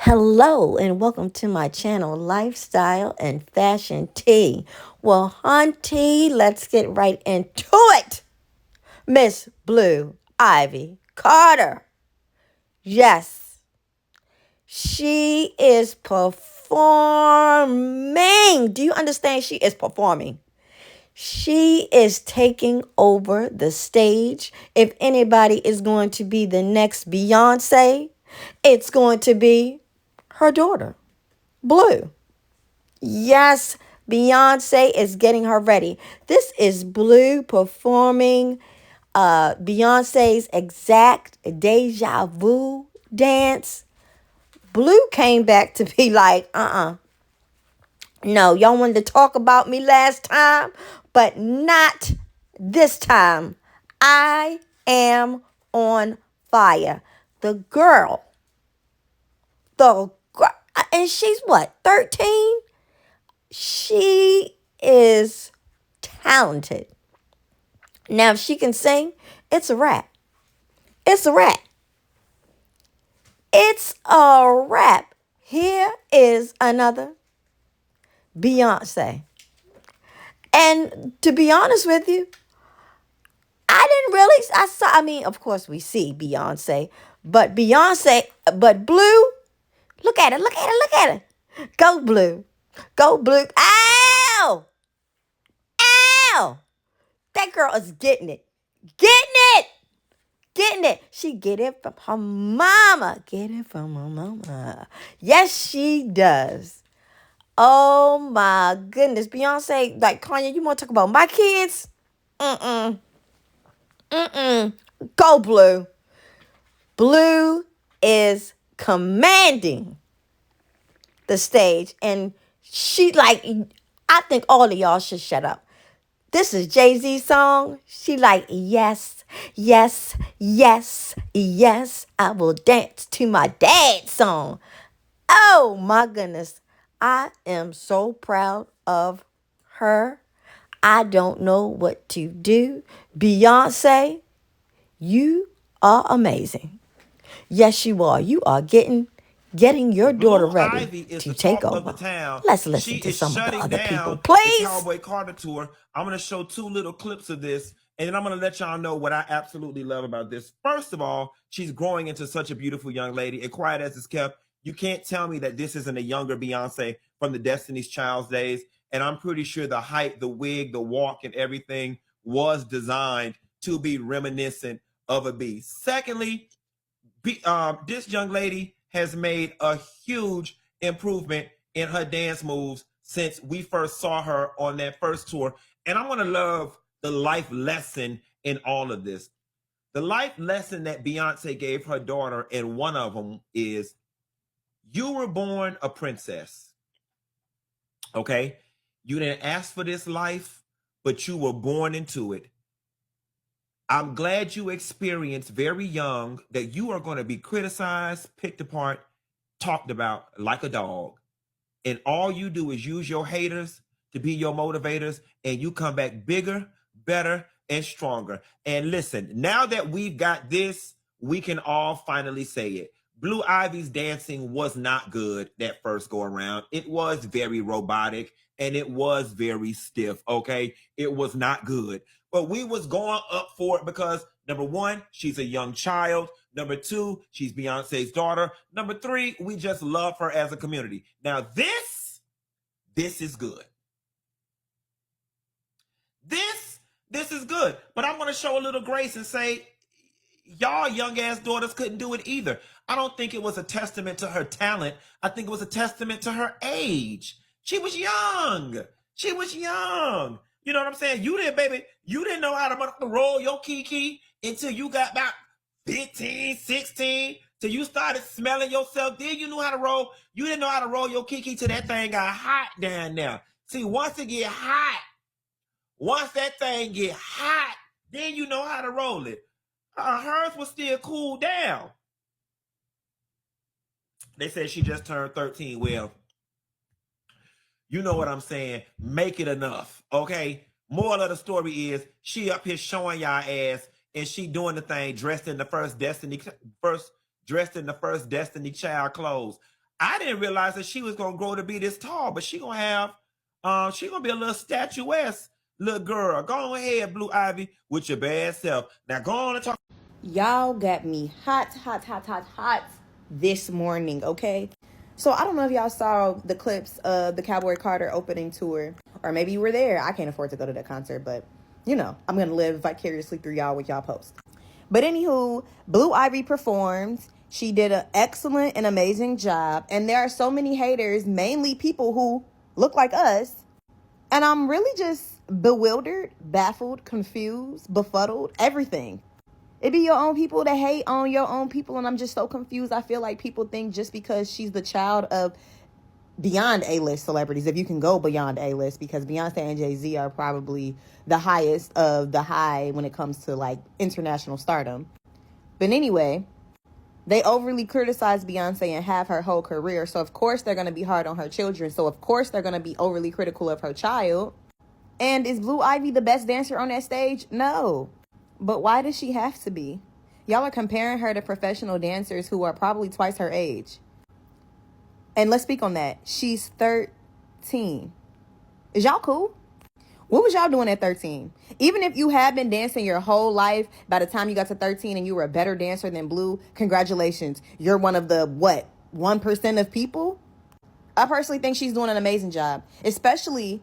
Hello and welcome to my channel, Lifestyle and Fashion Tea. Well, hunty, let's get right into it. Miss Blue Ivy Carter. Yes, she is performing. Do you understand? She is performing. She is taking over the stage. If anybody is going to be the next Beyonce, it's going to be her daughter, Blue. Yes, Beyonce is getting her ready. This is Blue performing Beyonce's exact deja vu dance. Blue came back to be like, no, y'all wanted to talk about me last time, but not this time. I am on fire. The girl, the girl, and she's what, 13? She is talented. Now, if she can sing, it's a rap. It's a rap. It's a rap. Here is another Beyonce. And to be honest with you, I didn't really, I mean, of course we see Beyonce, but Blue, look at it, look at it, look at it. Go Blue. Go Blue. Ow! Ow! That girl is getting it. Getting it! Getting it. She get it from her mama. Get it from her mama. Yes, she does. Oh my goodness. Beyonce, like Kanye, you want to talk about my kids? Mm-mm. Mm-mm. Go Blue. Blue is commanding the stage. And she like, I think all of y'all should shut up. This is Jay-Z's song. She like, yes, yes, yes, yes, I will dance to my dad's song. Oh my goodness. I am so proud of her. I don't know what to do. Beyonce, you are amazing. Yes, you are. You are getting your daughter Blue ready Ivy is to the take talk of the over. town. Let's She listen to is some of the shutting other people, down the please. Cowboy Carter tour. I'm going to show two little clips of this, and then I'm going to let y'all know what I absolutely love about this. First of all, she's growing into such a beautiful young lady, and quiet as it's kept. You can't tell me that this isn't a younger Beyonce from the Destiny's Child's days. And I'm pretty sure the height, the wig, the walk, and everything was designed to be reminiscent of a B. Secondly, this young lady has made a huge improvement in her dance moves since we first saw her on that first tour. And I want to love the life lesson in all of this. The life lesson that Beyonce gave her daughter, and one of them is you were born a princess. Okay? You didn't ask for this life, but you were born into it. I'm glad you experienced very young that you are going to be criticized, picked apart, talked about like a dog. And all you do is use your haters to be your motivators, and you come back bigger, better, and stronger. And listen, now that we've got this, we can all finally say it. Blue Ivy's dancing was not good that first go around. It was very robotic and it was very stiff, okay? It was not good. But we was going up for it because number one, she's a young child. Number two, she's Beyonce's daughter. Number three, we just love her as a community. Now this is good. This is good. But I'm going to show a little grace and say, y'all young ass daughters couldn't do it either. I don't think it was a testament to her talent. I think it was a testament to her age. She was young. She was young. You know what I'm saying? You didn't, baby, you didn't know how to roll your kiki until you got about 15, 16, till you started smelling yourself. Then you knew how to roll. You didn't know how to roll your kiki till that thing got hot down there. See, once it get hot, once that thing get hot, then you know how to roll it. Hers was still cool down. They said she just turned 13. Well, you know what I'm saying. Make it enough, okay? Moral of the story is she up here showing y'all ass, and she doing the thing dressed in the first Destiny Child clothes. I didn't realize that she was gonna grow to be this tall, but she gonna have, she gonna be a little statuesque little girl. Go ahead, Blue Ivy, with your bad self. Now go on and talk. Y'all got me hot this morning, okay? So I don't know if y'all saw the clips of the Cowboy Carter opening tour, or maybe you were there. I can't afford to go to that concert, but you know, I'm gonna live vicariously through y'all with y'all post. But anywho, Blue Ivy performed. She did an excellent and amazing job. And there are so many haters, mainly people who look like us. And I'm really just bewildered, baffled, confused, befuddled, everything. It be your own people that hate on your own people, and I'm just so confused. I feel like people think just because she's the child of beyond A-list celebrities, if you can go beyond A-list, because Beyonce and Jay-Z are probably the highest of the high when it comes to like international stardom. But anyway, they overly criticize Beyonce and have her whole career. So of course they're going to be hard on her children. So of course they're going to be overly critical of her child. And is Blue Ivy the best dancer on that stage? No. But why does she have to be? Y'all are comparing her to professional dancers who are probably twice her age. And let's speak on that. She's 13. Is y'all cool? What was y'all doing at 13? Even if you had been dancing your whole life, by the time you got to 13 and you were a better dancer than Blue, congratulations. You're one of the, 1% of people? I personally think she's doing an amazing job, especially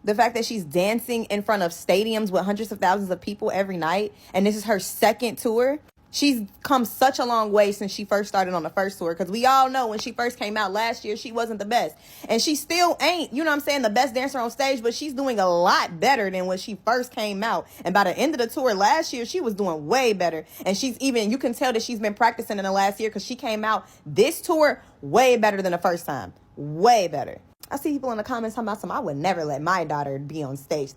the fact that she's dancing in front of stadiums with hundreds of thousands of people every night, and this is her second tour. She's come such a long way since she first started on the first tour, because we all know when she first came out last year, she wasn't the best. And she still ain't, you know what I'm saying, the best dancer on stage, but she's doing a lot better than when she first came out. And by the end of the tour last year, she was doing way better. And she's even, you can tell that she's been practicing in the last year, because she came out this tour way better than the first time. Way better. I see people in the comments talking about I would never let my daughter be on stage.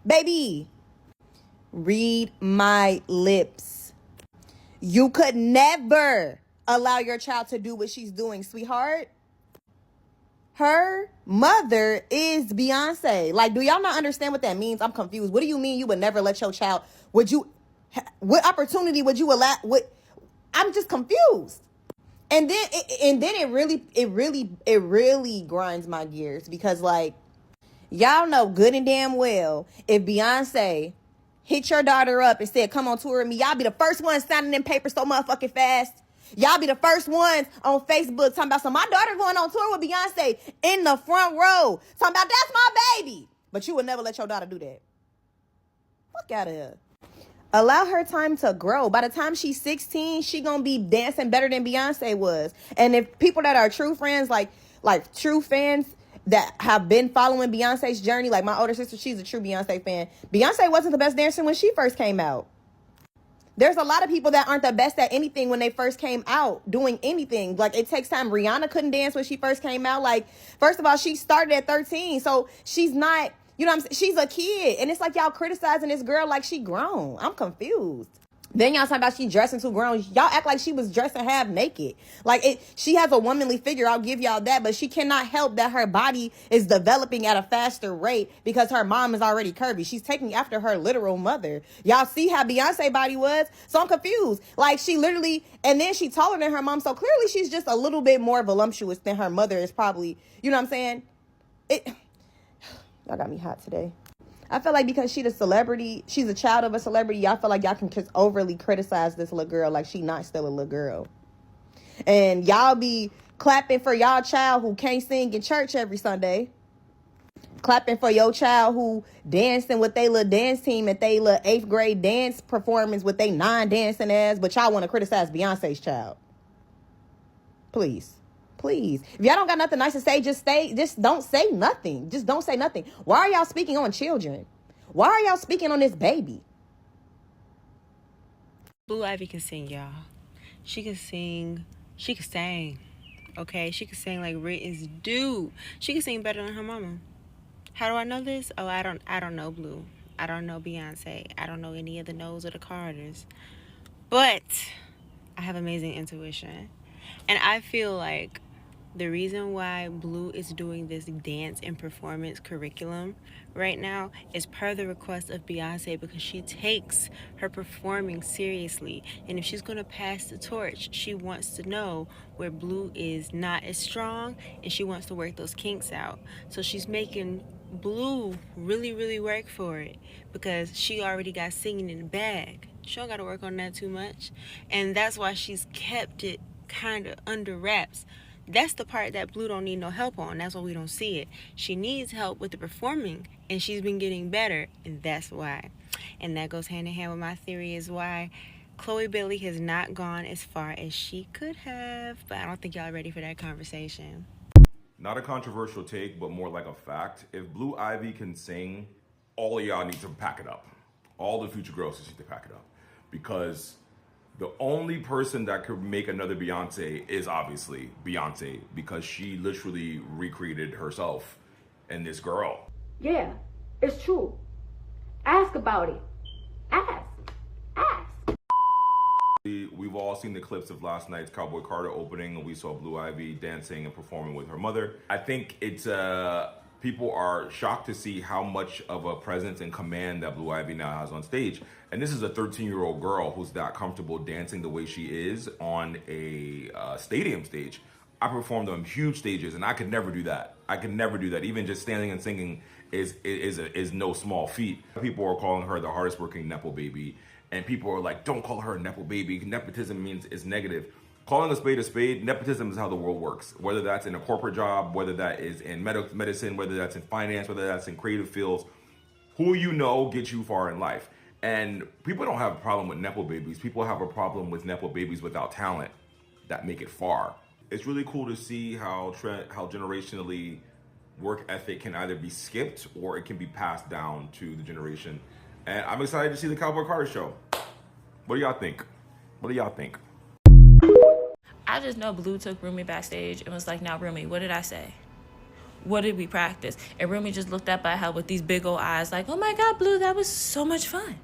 Baby, read my lips. You could never allow your child to do what she's doing, sweetheart. Her mother is Beyonce. Like, do y'all not understand what that means? I'm confused. What do you mean you would never let your child? What opportunity would you allow? I'm just confused. And then it really grinds my gears, because like, y'all know good and damn well if Beyonce hit your daughter up and said, come on tour with me, y'all be the first ones signing them papers so motherfucking fast. Y'all be the first ones on Facebook talking about, so my daughter going on tour with Beyonce, in the front row, talking about, that's my baby. But you would never let your daughter do that. Fuck out of here. Allow her time to grow. By the time she's 16, she gonna be dancing better than Beyonce was. And if people that are true friends, like true fans that have been following Beyonce's journey, like my older sister, she's a true Beyonce fan. Beyonce wasn't the best dancer when she first came out. There's a lot of people that aren't the best at anything when they first came out doing anything. Like, it takes time. Rihanna couldn't dance when she first came out. Like, first of all, she started at 13. So she's not, you know what I'm saying? She's a kid. And it's like y'all criticizing this girl like she grown. I'm confused. Then y'all talking about she dressing too grown. Y'all act like she was dressing half naked. Like, she has a womanly figure, I'll give y'all that, but she cannot help that her body is developing at a faster rate because her mom is already curvy. She's taking after her literal mother. Y'all see how Beyonce body was? So I'm confused. Like, she literally, and then she taller than her mom, so clearly she's just a little bit more voluptuous than her mother is probably, you know what I'm saying? Y'all got me hot today. I feel like because she's a celebrity, she's a child of a celebrity, y'all feel like y'all can just overly criticize this little girl like she not still a little girl. And y'all be clapping for y'all child who can't sing in church every Sunday. Clapping for your child who dancing with they little dance team at they little 8th grade dance performance with they non-dancing ass, but y'all want to criticize Beyonce's child. Please. Please. If y'all don't got nothing nice to say, just don't say nothing. Just don't say nothing. Why are y'all speaking on children? Why are y'all speaking on this baby? Blue Ivy can sing, y'all. She can sing. She can sing. Okay? She can sing like Rit is due. She can sing better than her mama. How do I know this? Oh, I don't know Blue. I don't know Beyonce. I don't know any of the Knowles or the Carters. But I have amazing intuition. And I feel like The reason why Blue is doing this dance and performance curriculum right now is per the request of Beyonce, because she takes her performing seriously. And if she's going to pass the torch, she wants to know where Blue is not as strong, and she wants to work those kinks out. So she's making Blue really, really work for it, because she already got singing in the bag. She don't got to work on that too much. And that's why she's kept it kind of under wraps. That's the part that Blue don't need no help on. That's why we don't see it. She needs help with the performing, and she's been getting better, and that's why. And that goes hand in hand with my theory is why Chloe Bailey has not gone as far as she could have. But I don't think y'all are ready for that conversation. Not a controversial take, but more like a fact. If Blue Ivy can sing, all of y'all need to pack it up. All the future girls need to pack it up. Because the only person that could make another Beyonce is obviously Beyonce, because she literally recreated herself in this girl. Yeah, it's true. Ask about it. Ask. We've all seen the clips of last night's Cowboy Carter opening, and we saw Blue Ivy dancing and performing with her mother. I think it's people are shocked to see how much of a presence and command that Blue Ivy now has on stage. And this is a 13-year-old girl who's that comfortable dancing the way she is on a stadium stage. I performed on huge stages, and I could never do that. Even just standing and singing is no small feat. People are calling her the hardest working Nepo baby. And people are like, don't call her a Nepo baby. Nepotism means it's negative. Calling a spade, nepotism is how the world works. Whether that's in a corporate job, whether that is in medicine, whether that's in finance, whether that's in creative fields, who you know gets you far in life. And people don't have a problem with Nepo babies. People have a problem with Nepo babies without talent that make it far. It's really cool to see how generationally work ethic can either be skipped or it can be passed down to the generation. And I'm excited to see the Cowboy Carter show. What do y'all think? I just know Blue took Rumi backstage and was like, now Rumi, what did I say? What did we practice? And Rumi just looked up at her with these big old eyes like, oh my God, Blue, that was so much fun.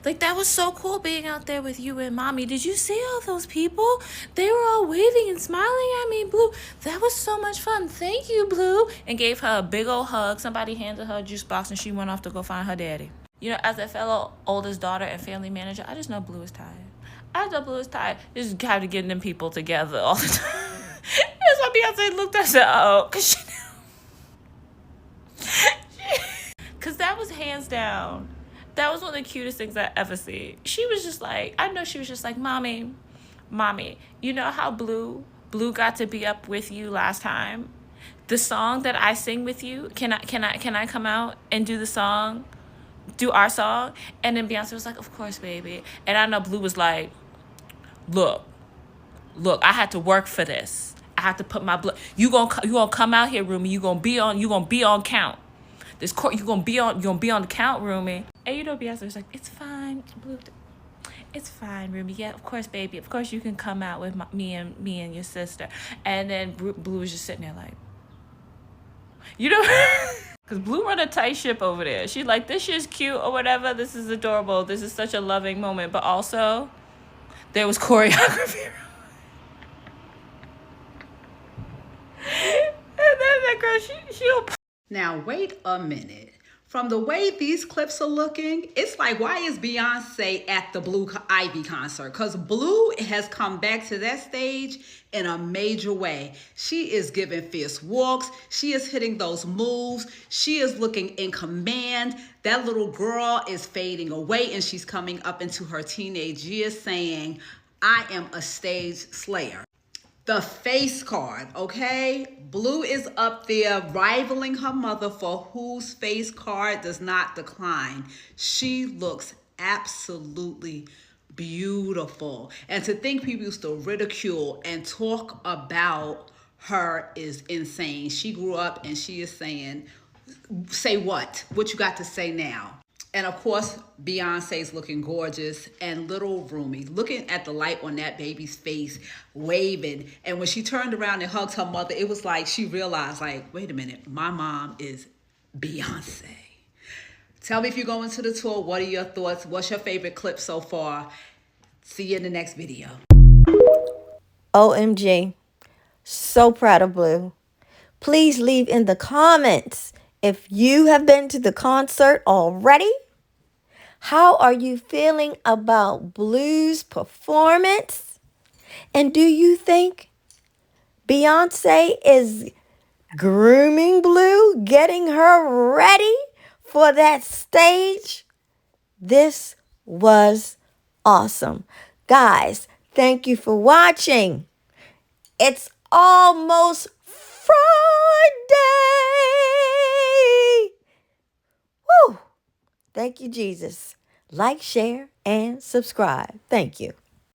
Like, that was so cool being out there with you and Mommy. Did you see all those people? They were all waving and smiling at me, Blue. That was so much fun. Thank you, Blue. And gave her a big old hug. Somebody handed her a juice box and she went off to go find her daddy. You know, as a fellow oldest daughter and family manager, I just know Blue is tired. Just have to get them people together all the time. That's why Beyonce looked at her and said, oh, because she knew. Because that was hands down. That was one of the cutest things I ever seen. She was just like, Mommy, you know how Blue got to be up with you last time? The song that I sing with you, can I come out and do the song? Do our song? And then Beyonce was like, of course, baby. And I know Blue was like, look, I had to work for this. I had to put my blood. You gonna come out here, Rumi. You gonna be on count. This court, you gonna be on the count, Rumi. And you know Beyonce was like, it's fine, Blue. It's fine, Rumi. Yeah, of course, baby. Of course you can come out with me and your sister. And then Blue was just sitting there like, you know. Because Blue run a tight ship over there. She's like, this shit's cute or whatever. This is adorable. This is such a loving moment. But also, there was choreography. And then that girl, she'll... Now, wait a minute. From the way these clips are looking, it's like, why is Beyonce at the Blue Ivy concert? Because Blue has come back to that stage in a major way. She is giving fierce walks. She is hitting those moves. She is looking in command. That little girl is fading away, and she's coming up into her teenage years saying, I am a stage slayer. The face card, okay? Blue is up there rivaling her mother for whose face card does not decline. She looks absolutely beautiful. And to think people used to ridicule and talk about her is insane. She grew up and she is saying, say what? What you got to say now? And of course, Beyonce's looking gorgeous, and little Rumi looking at the light on that baby's face, waving. And when she turned around and hugged her mother, it was like she realized, like, wait a minute, my mom is Beyonce. Tell me if you're going to the tour. What are your thoughts? What's your favorite clip so far? See you in the next video. OMG. So proud of Blue. Please leave in the comments if you have been to the concert already. How are you feeling about Blue's performance? And do you think Beyonce is grooming Blue, getting her ready for that stage? This was awesome. Guys, thank you for watching. It's almost Friday. Woo! Thank you, Jesus. Like, share, and subscribe. Thank you.